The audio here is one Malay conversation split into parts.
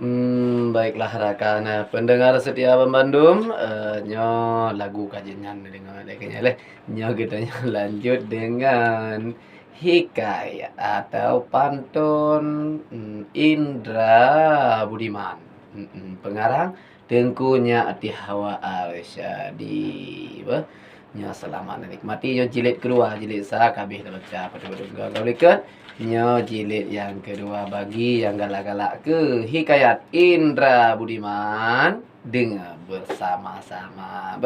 Baiklah rakan pendengar setia Bandung, nyo lagu kajian dengar kayaknya leh. Nyo kita lanjut dengan hikayat atau pantun Indra Budiman. Pengarang Tengkunya Ati Hawa Arsyadi. Nyo selamat menikmati nyo jilid kedua, jilid kabeh baca pada gaulikan. Nyo jilid yang kedua bagi yang galak-galak ke hikayat Indra Budiman dengar bersama-sama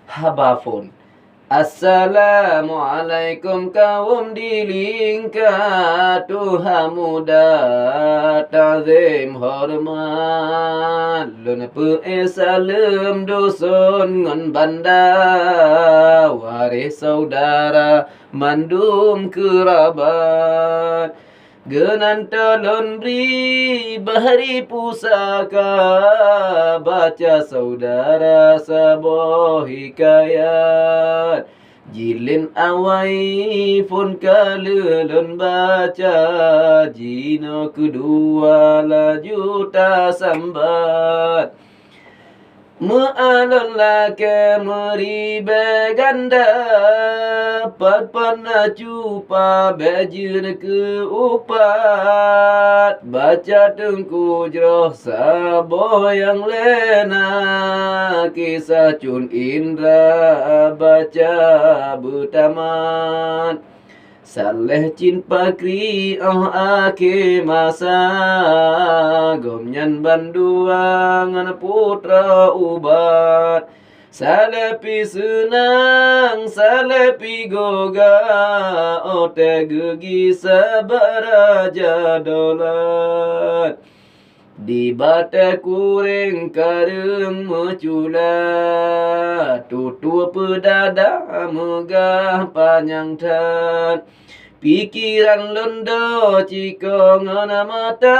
Habafun. Assalamualaikum kaum dilingkat Tuhan muda tazim hormat Luna salam dusun ngon banda waris saudara mandum kerabat Genan talon beri bahari pusaka baca saudara saboh hikayat jilin awai pun kalelon baca jino kedua laju tak sambat Ma'alon lake meribe ganda Padpana cupa bejir ke upat Baca tengku jroh sabo yang lena Kisah Cun Indra baca butamat Saleh Cin Pakri ake masa Gomnyan Banduangan putra ubat Salepi senang Salepi goga Ote gegi sabaraja dolat Di bata kuring kareng meculat Tutu pedada megah panjang tan Pikiran londo ciko ngana mata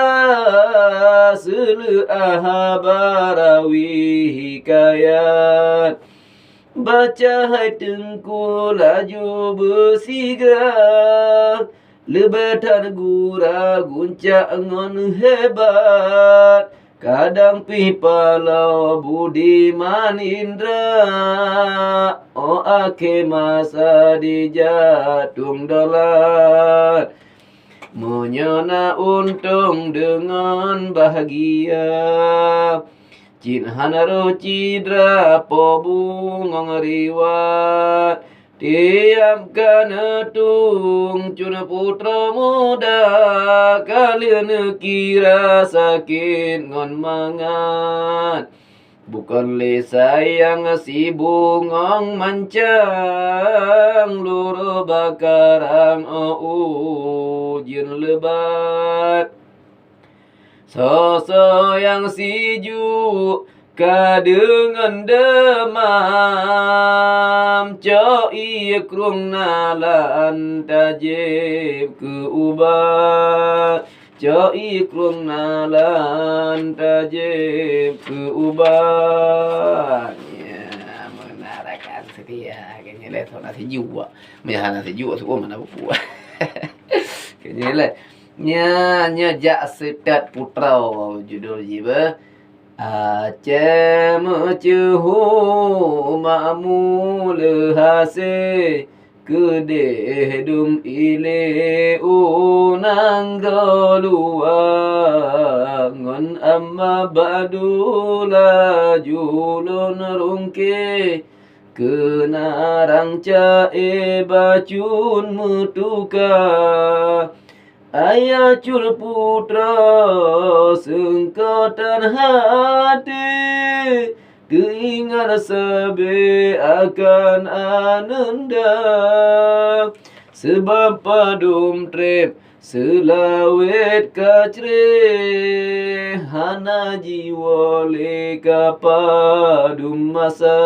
Selu ahabarawi hikayat Baca hai tengku laju bersigar Lebetan gura guncak ngon hebat Kadang pipalau Budiman Indra Oh ake masa di jatung dolat Menyona untung dengan bahagia Cin hanaro cidra pobung riwat Tiap kana tung cuna putra muda Kalian kira sakit ngon mangat Bukan le sayang si bungong mancang Loro bakarang ujin lebat Soso yang siju kadengan demam Coi krung nalan tajib ke ubat Coi krung nalan tajib ke ubat Ya menarakan setia Kayaknya lihat nasi jua Mereka nasi jua semua mana buat Kayaknya lihat Nya jak sedat putra judul jiba Aceh mecuhu ma'mu lehase Kedeh dum ile unang galua Ngon amma badula julun rungke Kenarang cae bacun mutuka Ayah cul putra sengkatan hati Keingat sebe akan ananda Sebab padum trep selawet kacre Hana jiwa leka padum masa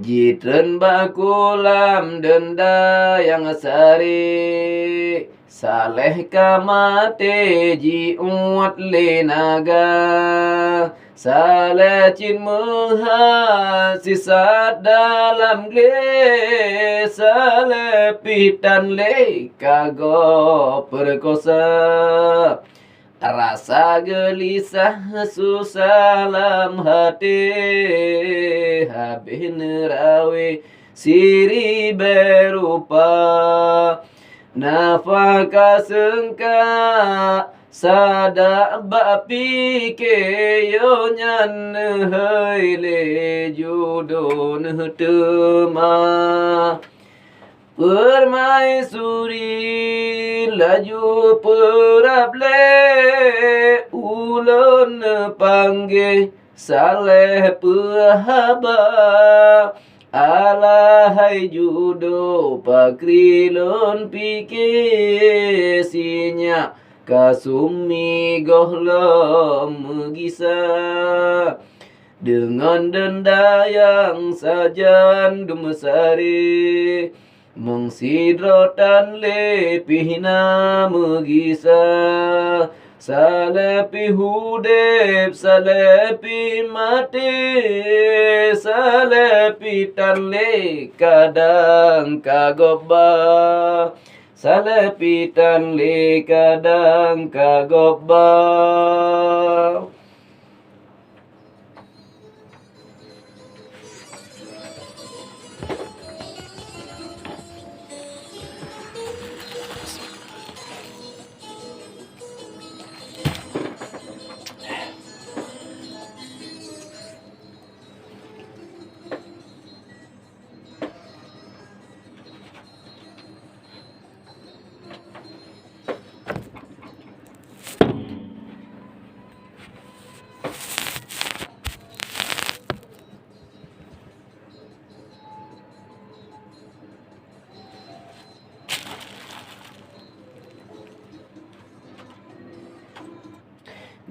Jitren bakulam denda yang sari Saleh kamate ji uat le naga. Saleh cin muha sisa dalam le. Saleh pitan le kago perkosa. Rasa gelisah susah dalam hati. Habis nerawe siri berupa. Nafaka sengka sada bapi ke yo nyan hai le judon tema. Permaisuri laju perable ulun panggil saleh pehaba. Alahai judo pakrilon pike sinya kasumi gohlom gisa. Dengan denda yang sajan dumesari mengsidrotan lepihna megisa. Salepi hudep, salepi mati, salepi tanle kadang kagobba. Salepi tanle kadang kagobba.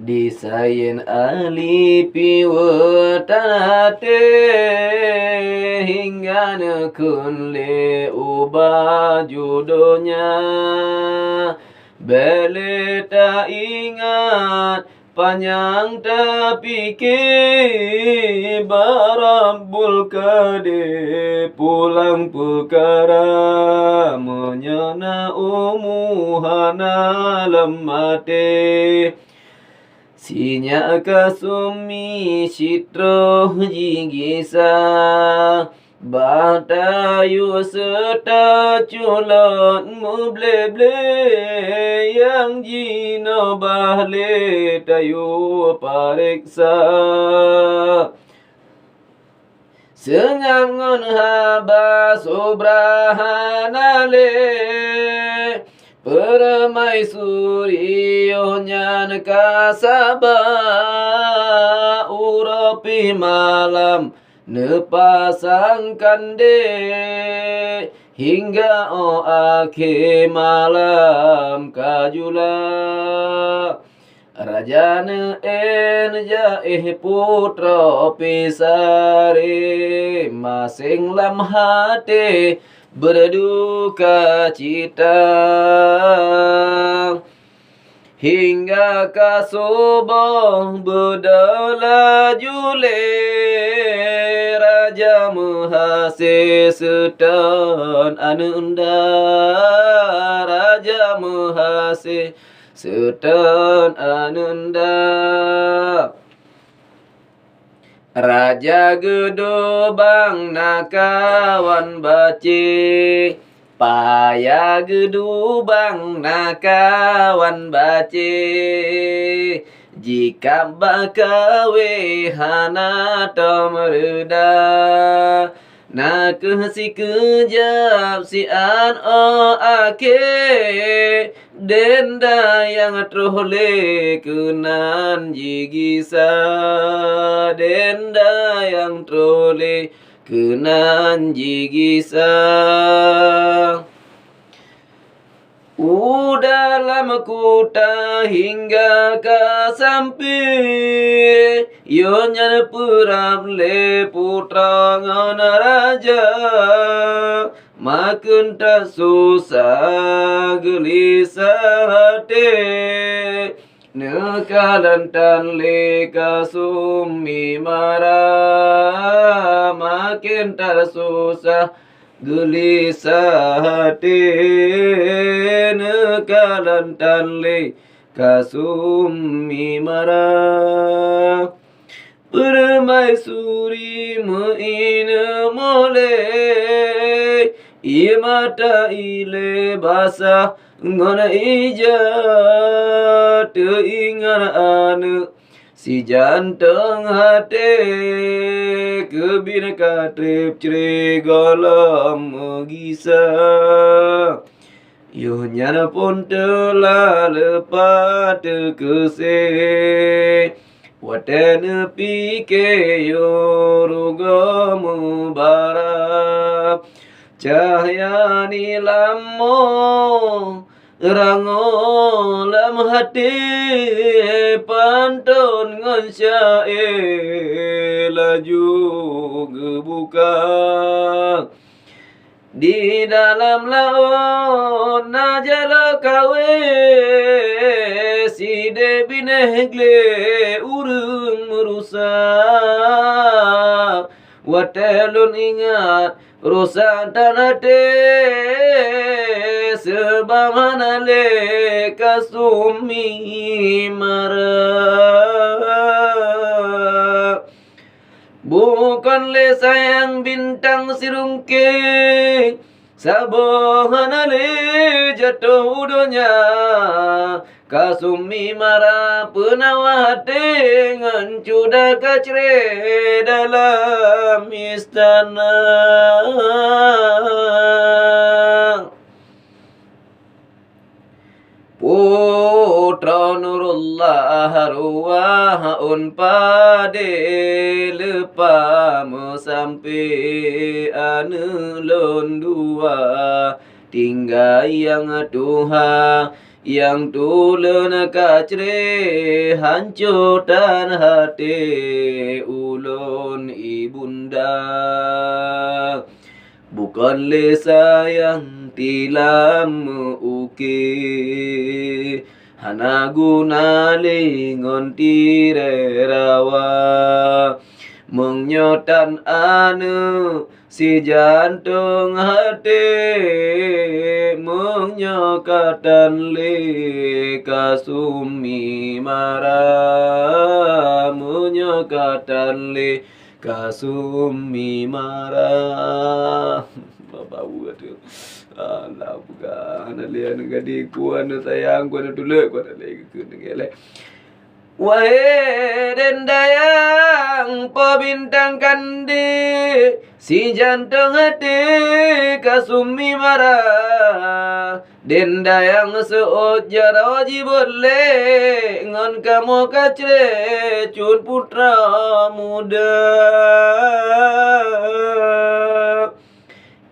Disayen ali piwatanate hingga nekun le ubah judonya. Bele tak ingat panjang terpikir barambul kade pulang perkara menyana umuhana lemate. Sinya kasumi citro jingisa batayu serta culot muble-ble yang jino bahle tayu pariksa. Sengangon haba sobrahanale permaisuri nyan kasaba urapi malam nepasangkan de hingga akhir malam kajula. Rajana jaih putra pisare masing lam hati berduka cita. Hingga kasubuh berdola jule Raja Mahase setan anunda. Raja Mahase setan anunda. Raja gedobang nakawan baci paya gedubang nakawan baci jika bakawe hana tomerda nak si kejap si an o ake denda yang trole kenan jigisa denda yang trole kenan jigisa. Dalam kota hingga ke sampai Yonya peram le putra ngana raja makin tak susah gelisah hati. Nekalan tan leka sumi marah, makin tak susah gelisah hati. Nekalan tan leka sumi marah. Permaisuri meina mole, ia mata ile basah ngana ija teingat anu si jantung hati kebina katrip ceregalam mengisa. Yo nyana pun telah lepas terkese, watana pike yo ruga mubarak. Cahaya ni lamo rango lam hati pantun ngan syae laju gebuka. Di dalam laut najala kawe si debinegle urung merusak. Watelun ingat rusak tanate sebamana le kasumi marah. Bukan le sayang bintang sirungke, sabohana le jatuh udonya. Kasumi marah penawa hati ngancuda kacre dalam istana. Putra Nurullah ruah unpade lepa sampai anu londua. Tinggal yang Tuhan yang tulen kacre hancutan hati ulun ibunda. Bukan le sayang tilam uke, hana guna lingon tire rawa. Menyotan anu si jantung hati, menyokatan le kasumi marah, menyokatan le kasumi marah. Bau tu. Alah bukan alian gadiku anu sayangku anu dulu ku anu lagi ke negele. Wahai dendayang pebintang kandi, si jantung hati kasumi marah. Dendayang seojar oji boleh ngon kamu kacre cun putra muda.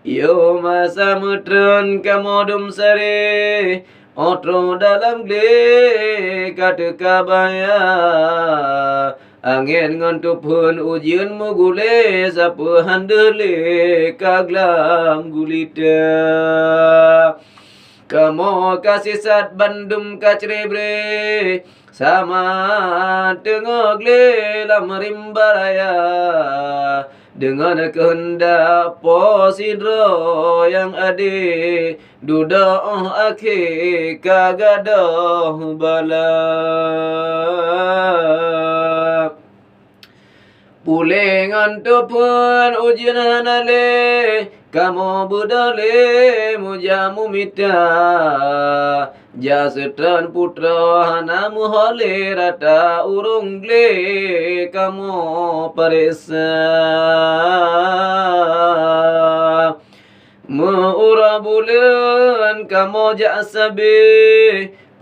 Yo masa mutron kamu dum sare, otro dalam gle kata kabaya. Angin ngantuk pun ujian mugule sapa handele kaglam gulita. Kamu kasih sat bandum kacrebre sama tengok le lamrimbaraya. Dengan kehendak posidro yang ade duda akhi kagadah bala. Pulengan tu pun ujian nale, kamu budale mujamu mita. Jasetran putra hanamu hole rata urung gle kamu paresa. Meura bulan kamu jasabe,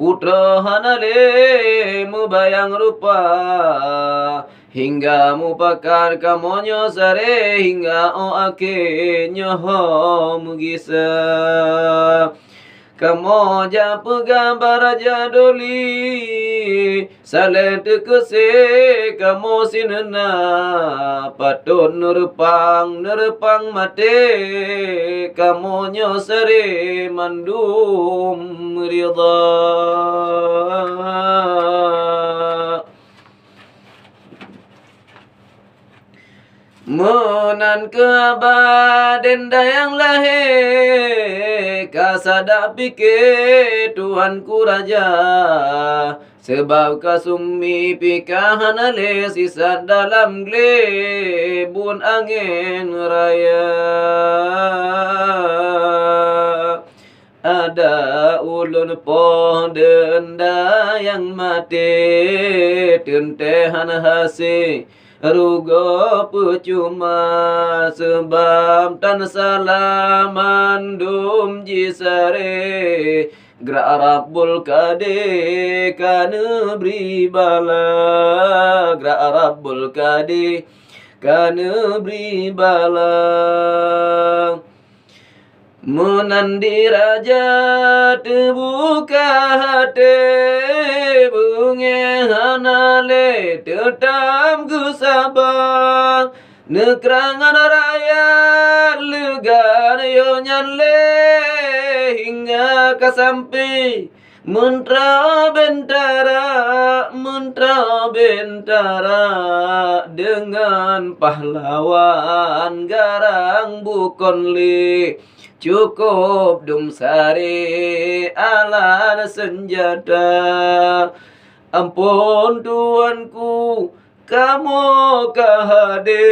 putra hanale mubayang rupa. Hingga mupakar kamu nyosare hingga o ake nyoho mugisa. Kamu japa gambar jadoli Salet kese kamu sinena Patut nerpang mate Kamu nyosere mandum ridha Menan keabaden dayang lahir Kasada pikir Tuanku Raja Sebab kasumi pikahanale Sisa dalam glebun angin raya Ada ulun poh denda yang mati Tentehan hasi Rugo percuma sebab tan salah mandum jisare Gerak Rabbul Kade kana beri bala Gerak Rabbul Kade kana beri bala Menandi raja terbuka hati bunge hanale tetap sabar Nekrangan rakyat legar yo nyanle hingga kasampi Mentra bentara dengan pahlawan garang bukan li Cukup dum sari alat senjata Ampun tuanku kamu kahade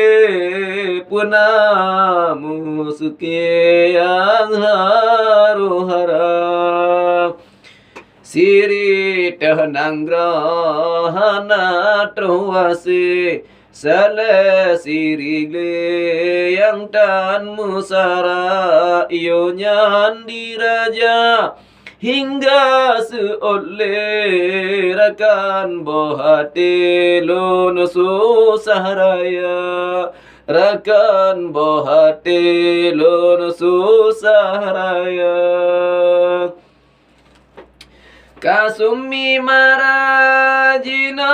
Punamu suki yang haru-hara Siri tenang grahana truwasi Sale sirigle yang tan musara Ionyan diraja hingga seoleh Rakan bohati lun susah raya Rakan bohati lun susah raya Kasumi marajina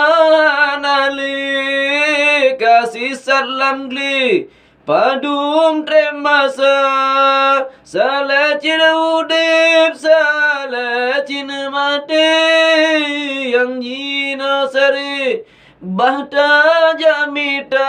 nali kasih salam gli padum tremasa salacin udip salacin mati yang jina sari bahta jamita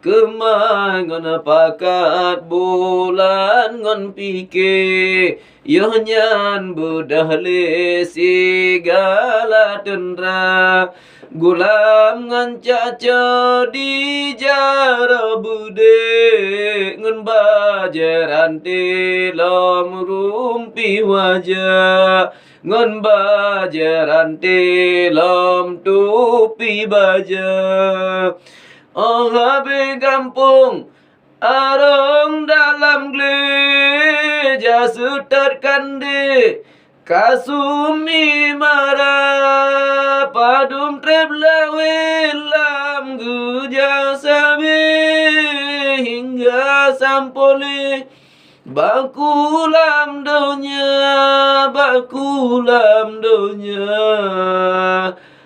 Kemai ngon pakat bulan ngon pike Yohnyan budahli sigala tendra Gulam ngon caca di jara bude Ngon bajaran tilam rumpi wajah Ngon bajaran tilam tupi baja Oh habis kampung arong dalam gereja sutat kandi kasumi mara padum treblawe lam guja sabi hingga sampoli bakulam donya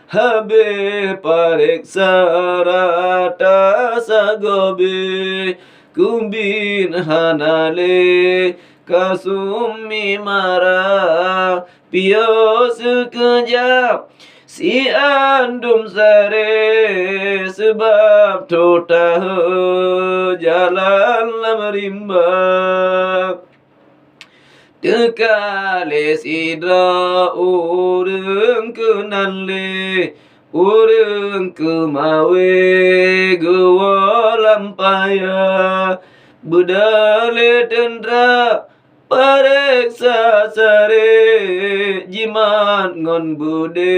Habe pariksa rata sagobe kumbin hanale kasumi mara pio sekejap si andum sare sebab tota jalan lamrimba Tekale sidra urung kenale urung kemawe gua lampaya budale tendra pareksa sare jimat ngon bude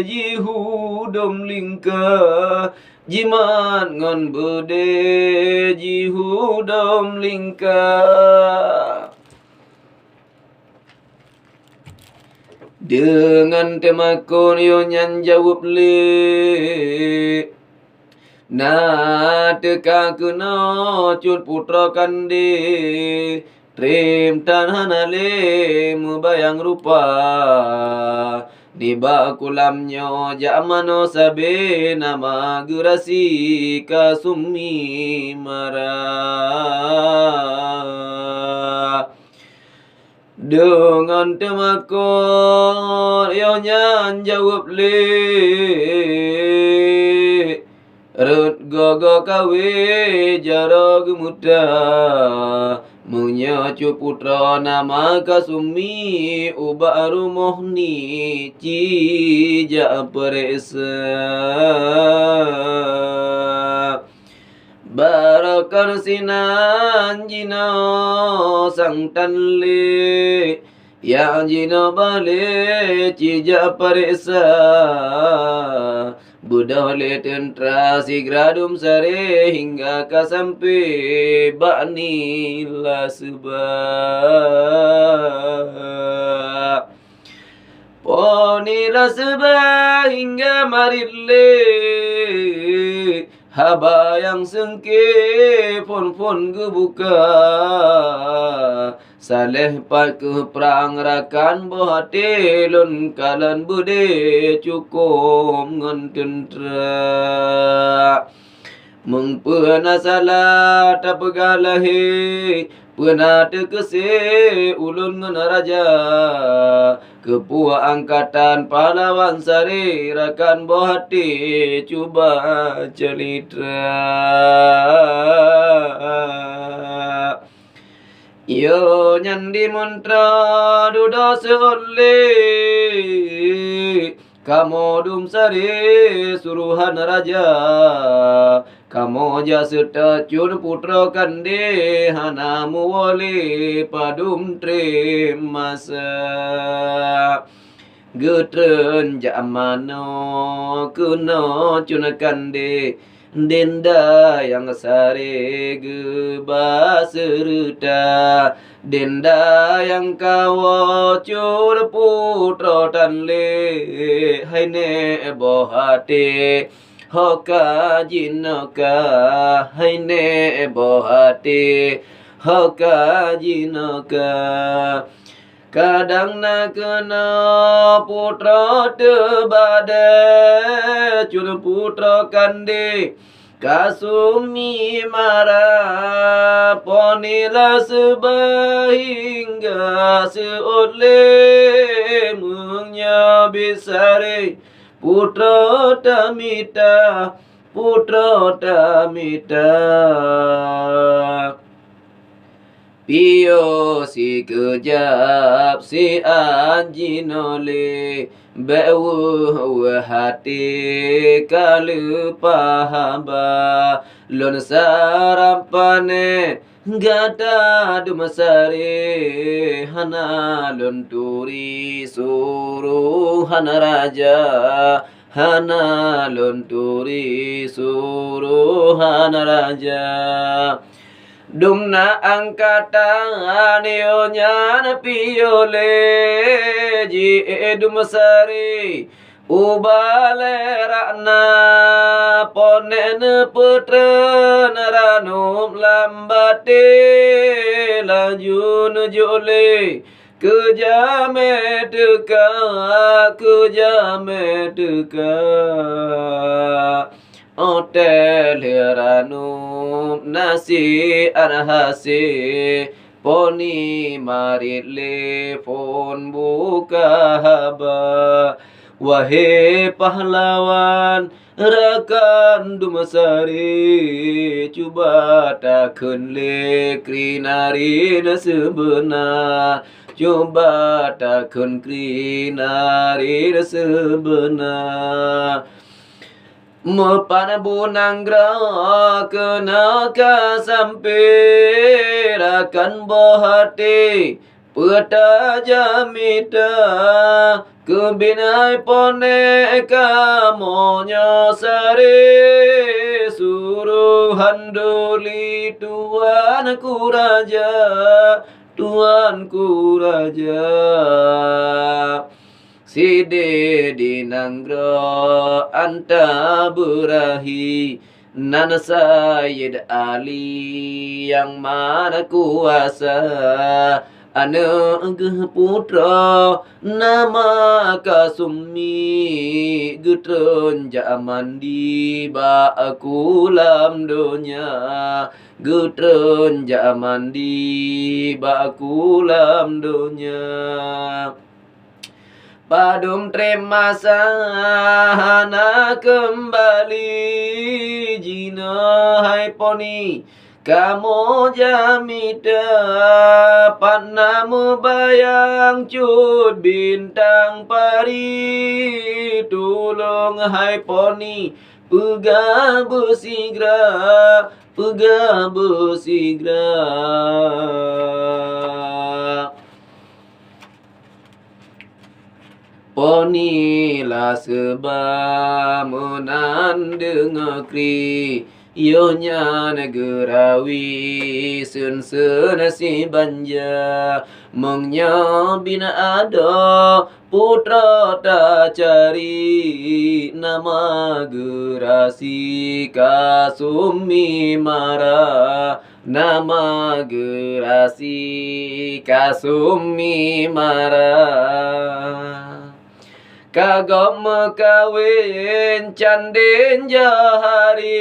jihudom lingka jimat ngon bude jihudom lingka Dengan temakon yo nyan jawab le Na teka kuno cut putra kandi Trim tanhanale mubayang rupa di bakulamnya jamano sabe nama gerasi kasumi mara dengan temakor yonya jawab le Rut gogo kawe jaro gemuda Menyacu putra nama kasumi Ubaru mohni cija peresa Barakan sinan jino sang tanle Yang jino bale cija peresa Budak le tentra si gradum sare hingga ka sampai bani la sebab Poni la sebab hingga marille Haba yang sengke pon gebuka Saleh pat ke perang rakan bohate lon kalan bude cukup ngan tentera Mengpena salah tak pegalahi Pena tekese ulun ngan raja Kepua angkatan pahlawan sari rakan bohate cuba celitra Yo nyandi mantra duda seole Kamu dum sare suruhan raja Kamu jaseta cun putra kande Hanamu wale padum trim masa Getren jamano kuno cun kande Denda yang sare geba serta Denda yang kawo cur putra tanle Haine bohate Hoka jinoka Haine bohate Hoka jinoka Kadang nak kena putra tebada Cun putra kande Kasumi mara Ponila sebahingga seole Mengnya besare Putra tamita Putra tamita Pio si kejap si anjinole Bewu hati kalu pahaba Lon sarampane gata dumasare Hana lon turi suruh hana raja Hana lon turi suruh hana raja Dumna angkatan yonya piole ji dumasari ubale rakna ponen putra naranum lambate lanjun jole kejame teka Hotel heranum nasi arhasi Poni marile pon buka haba Wahai pahlawan rakan dumasari Cuba takun le krinari sebenar Cuba takun krinari sebenar Mepan bunang gerak kena sampai rakan bohati Peta jamita kebinai pone kamonya sare Suruhan doli tuanku raja Side di nanggro anta berahi nan Sayyid Ali yang mana kuasa, anak putra nama Kasumi, getron zaman di ba aku lam dunia, getron zaman di ba aku lam dunia. Padum terima sana kembali jina hai poni, kamu jamida dapat nama bayang cut bintang pari, tolong hai poni pega bersigra, pega bersigra. Ponilah sebab menandeng negeri, ionya negarawi sun senasi banja, mengnya bina ada putra tak cari, nama gerasi Kasumi Mara, nama gerasi Kasumi Mara. Kagok mekawin candin jahari,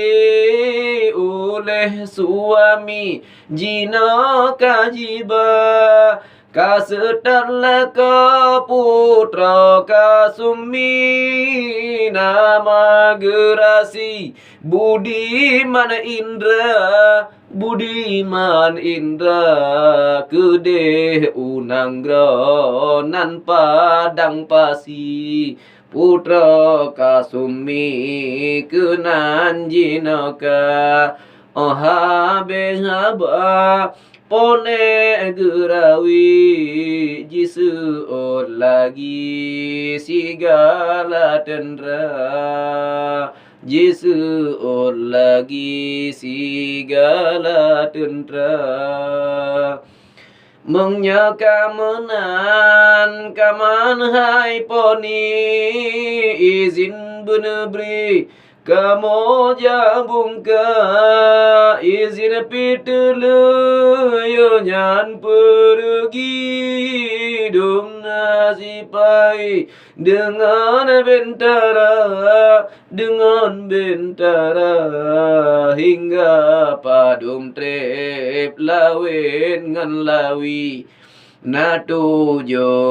oleh suami jina kajiba, kasetarlah ka putra Kasumi, nama gerasi Budiman Indra, Budiman Indra, kedeh unanggra nan padang pasi, putra Kasumi kenan jinaka, oha behaba pone gerawi, jisu lagi sigala tendra, jisu lagi sigala tendra. Mengnya kamenan kaman hai poni, izin benebri kamu jabung ka, izin pitelu yo nyan pergi dum nasipai dengan bentara hingga padum trep lawin ngan lawi, na 7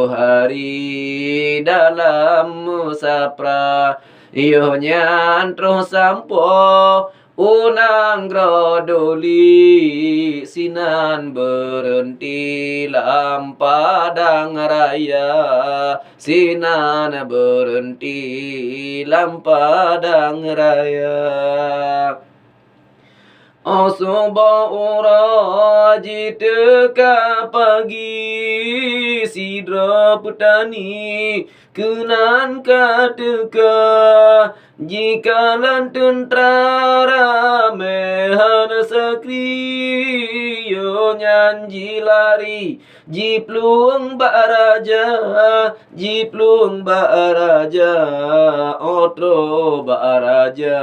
hari dalam musafra, iyo nyantro sampo unang grodoli, sinan berhenti lam padang raya, sinan berhenti lam padang raya. Osoba ora jiteka pagi, sidra petani kenan kateka, jika lan tentara mehan sakri, yo nyanji lari jiplung baraja, jiplung baraja, otro baraja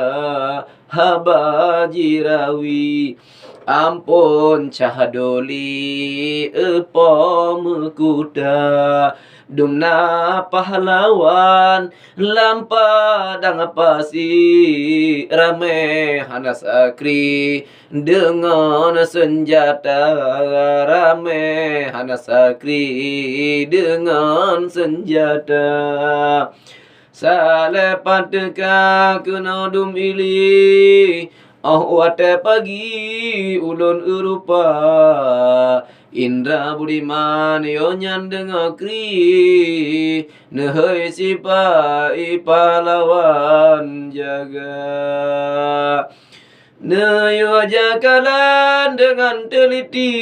haba jirawi, ampun cahdoli epom kuda, dumna pahlawan lampadang pasi, rame hanas akri dengan senjata, rame hanas akri dengan senjata. Salepat teka kena dum ili, wate pagi ulun Eropa, Indra Budiman yo nyandeng akri, nehoi sipai pahlawan jaga, neyo jagalan dengan teliti,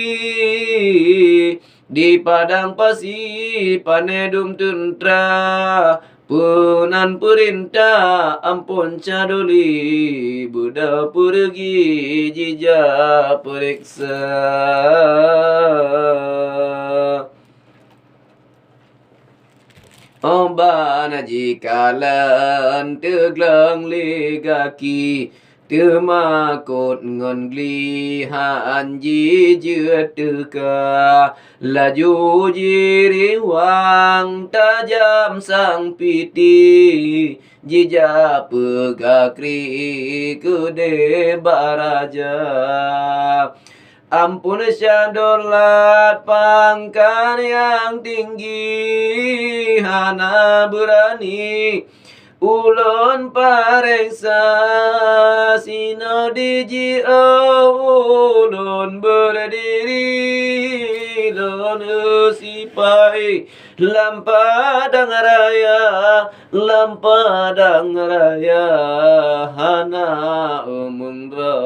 di padang pasi panedum tentra, punan perintah ampun cadoli, budak pergi jija periksa. Obana jikalan teglang legaki, Temakut ngon gli han ji jưa tư ca laju jiri wang tajam sang piti jija pegakri kude baraja. Ampun syadolat pangkat yang tinggi hana berani ulun pareksa sino diji ulun berdiri lon sipai lampadang raya hana umundra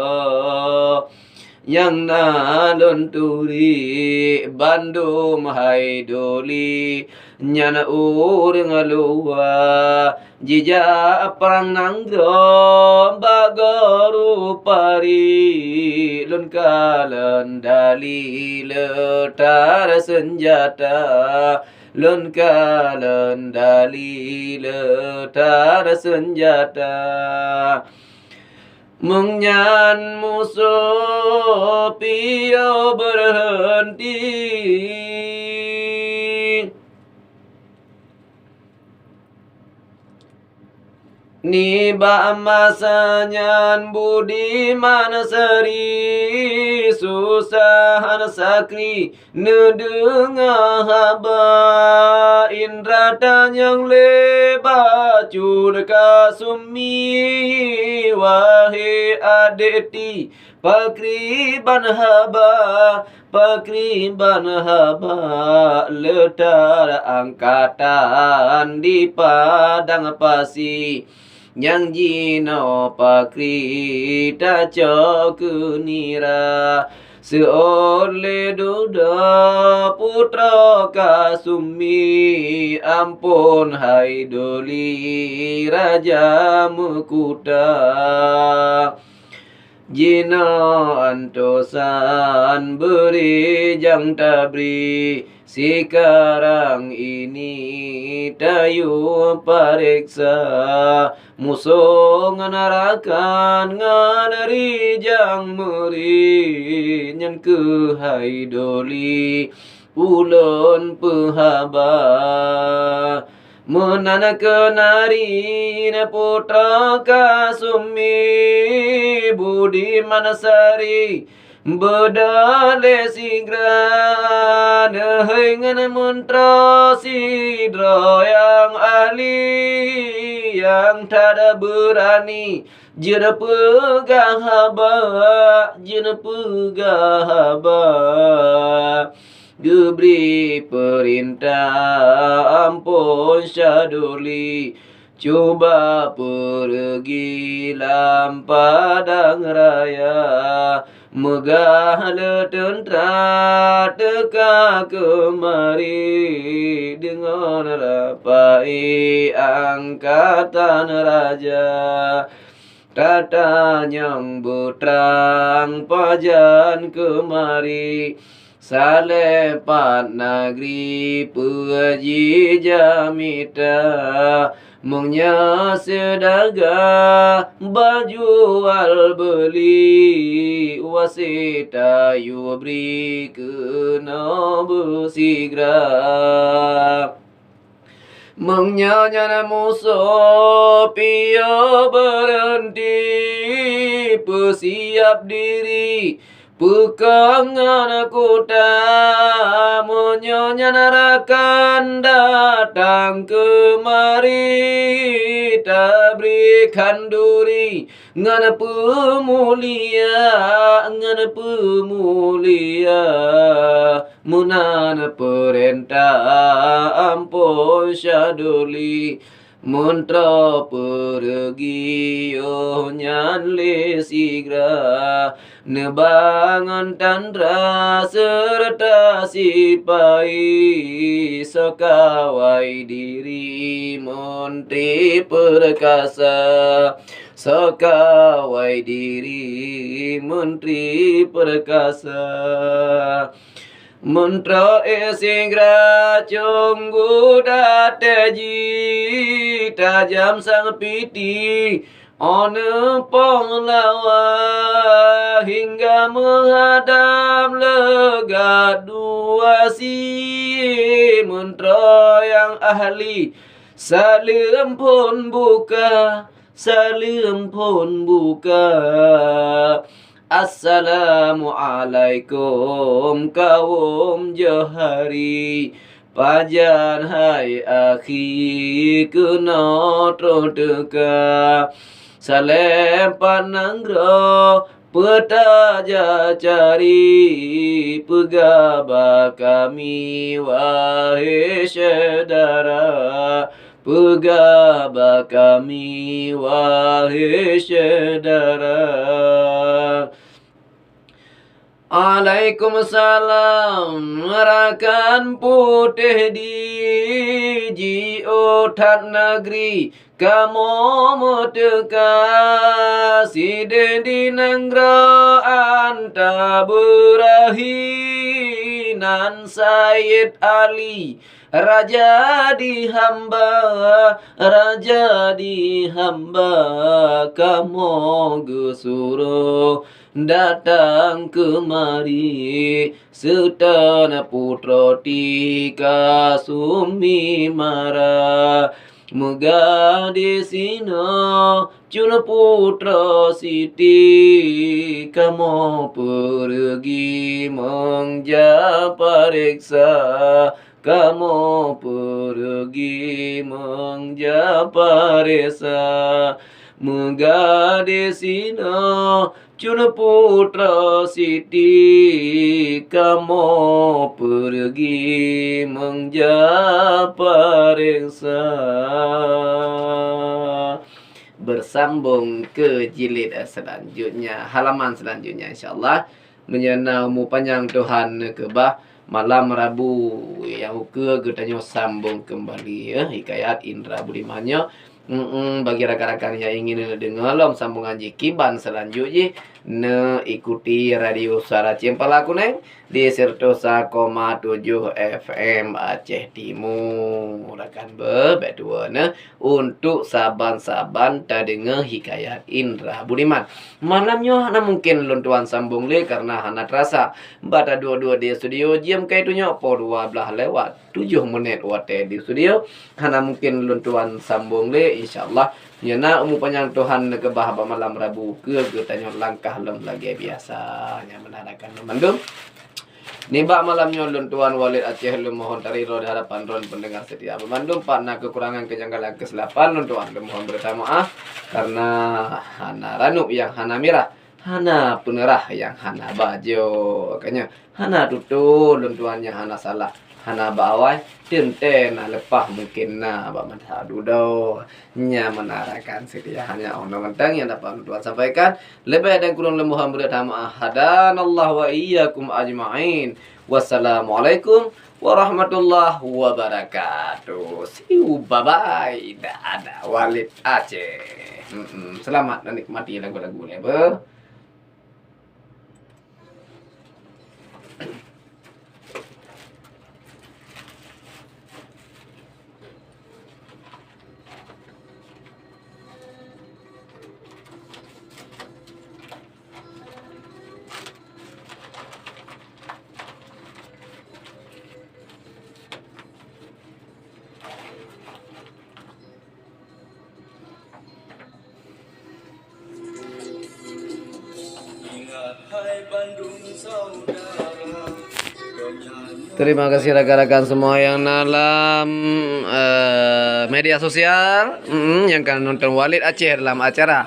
yang nalon turi Bandung hai doli nyana urang alua jija perang nanggro bagoru pari lun kalan dali letar senjata lun kalan dali letar senjata. Mengnyan musuh pio berhenti Niba masanyan budi manasari susahan sakri nedenga haba indra tanyang leba curka sumi wahe adeti pakriban haba letar angkatan di padang pasi yang jino pakri taco kunira seole duda putra kasumi ampun hai doli raja mukuta jino antosan beri jang tabri sekarang ini tayu pariksa musuh nganarakan nganari jang meri nyan ke hai doli ulun pehaba menana kenari ne putra kasumi budi manasari bedale sigra dengan mantra sidra yang ahli yang tada berani jena pegah haba diberi perintah ampun syaduli coba pergi lampadang raya megah letentera teka kemari dengan rapai angkatan raja tata yang berterang pajan kemari salepat negeri puji jamita mengnya sedaga baju al beli wasita yubri kena bersigra mengnyanyi musuh pio berhenti persiap diri pekangan kota menyanyarakan datang kemari tabrikan duri ngana pemulia munana perintah ampun syaduli mantra pergi yo nyan le sigra nebangan tandra serta sipai sekawai diri menteri perkasa sekawai diri menteri perkasa mantra esigra cunggu dateji tajam sang piti Ona pahlawa hingga menghadap lega dua si mentera yang ahli. Salam pun buka, salam pun buka. Assalamualaikum kaum Johari. Pajan hai akhi kena teka. Salam panangro petaja cari pegaba kami wahai saudara. Pegaba kami wahai saudara. Waalaikumsalam rakan putih di jiutat negeri kamu muteka side di nenggro anta berahinan Sayyid Ali raja di hamba kamu gusuruh datang kemari setana putra tika sumi mara muga di sini cuna putra siti kamu pergi menjapariksa kamu pergi menjapariksa muga di sini cuna putra siti kamu pergi menjapariksa. Bersambung ke jilid selanjutnya, halaman selanjutnya insyaallah. Menyana umur panjang Tuhan kebah malam Rabu yang ke getanya sambung kembali ya hikayat Indra Budimannya. Bagi rakan-rakan yang ingin dengar sambungan jikiban selanjutnya ikuti radio Suara Cempala Kuning di 101,7 FM Aceh Timur. Rakan berdua untuk saban-saban tak dengar hikayat Indra Budiman. Malamnya hana mungkin luntuan sambung le karena hana terasa bata dua-dua di studio jam kaitunya po 12 lewat 7 menit wate di studio hana mungkin luntuan sambung le insyaallah nyana umur panjang Tuhan ke bahaba malam Rabu ke tanya langkah lem lagi biasanya menarakan memandung nibak malamnya luntuan Walid Aceh lem mohon tariro di hadapan ron pendengar setia memandung partna kekurangan kejanggalan kesilapan luntuan lem mohon bermaaf karena hana ranuk yang hana mirah hana penerah yang hana bajo makanya hana tutul luntuannya hana salah hana bawai tenten lepah mungkin abak menhadu do nya menarakan setia hanya ono mentang yang dapat Tuhan sampaikan lebih dan kurang lembuhan bertama hadanallah wa iyyakum ajma'in wassalamualaikum warahmatullahi wabarakatuh see you bye bye dadah Walid Aceh. Selamat dan nikmati lagu-lagunya ber. Terima kasih rekan-rekan semua yang dalam media sosial yang kan nonton Walid Aceh dalam acara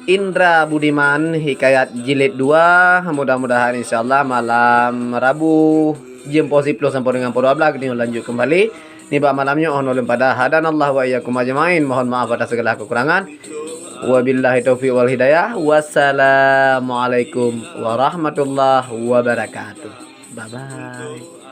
Indra Budiman Hikayat Jilid 2. Mudah-mudahan insyaallah malam Rabu jam posisi plus sampai dengan 12 kita lanjut kembali. Niba malamnya ono pada hadanallah wa iyyakum ajmain. Mohon maaf atas segala kekurangan. Wabillahi taufiq wal hidayah. Wassalamualaikum warahmatullahi wabarakatuh. Bye bye.